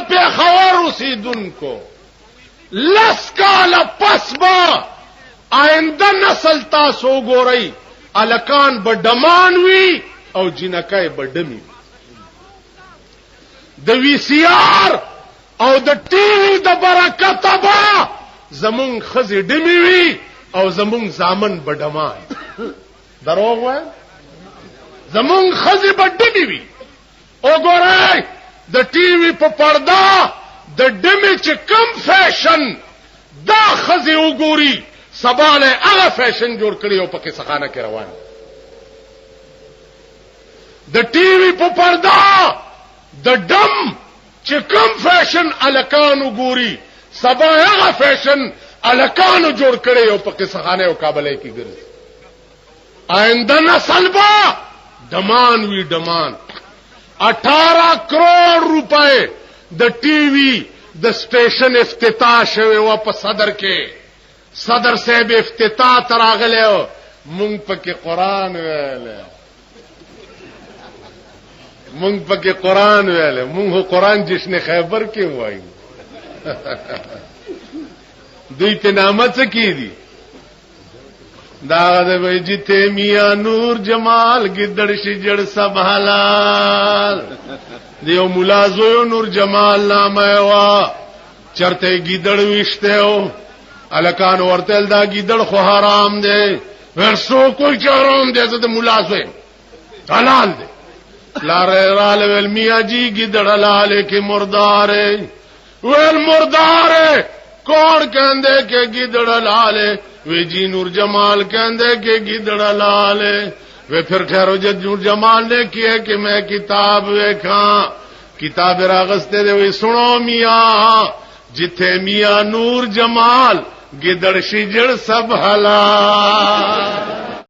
د پیښور اوسیدونکو لس کاله پس به آینده نسل تاسو ګورئ الکان به ډمان وي او جنکای به ډمی د وی سی آر او د ټي وي د برکت به زمون خزي ډمی وي او زمون زامن به ډمان دروغ وای زمون خزي به ډمی وي او ګورئ د ټي وي په پردا د ډمی چې کم فیشن دا خزي وګوري سباله هغه فیشن جوړ کړی او پکې سخانه کې روان د ټي وي په پردا د ډم چې کم فیشن الکانو ګوري سبا هغه فیشن الکانو جوړ کړی او پکې سخانه او کابل کې ګرځي آینده نسل با ډمان وی ډمان 18 کروڑ روپے د ټي وي د سټیشن افتتاح شوی و په صدر کې صدر صاحب افتتاح تراغله مونږ پکې قران ویل مونږ پکې قران ویل مونږ قران جشن خیبر کې وایو دوی ته نامه څه کیدی دا د ویجی ته میا نور جمال گدڑ شجڑ سب حلال دیو مولا زو نور جمال نامه وا چرته گیدڑ وشته الکان ورتل دا گیدڑ خو حرام دی ورسو کوئی حرام دی زده مولا زو حلال دی لاره رال ول میا جی گیدڑ حلال کی مردار ول مردار کون کہندے کہ گیدڑ حلال وی جی نور جمال کہندے کہ گیدڑ حلال وی پھر ٹھہرو جد نور جمال نے کیا کہ میں کتاب ویکھاں کتاب راغستے دے وی سنو میاں جتھے میاں نور جمال گدڑ شجڑ سب حلال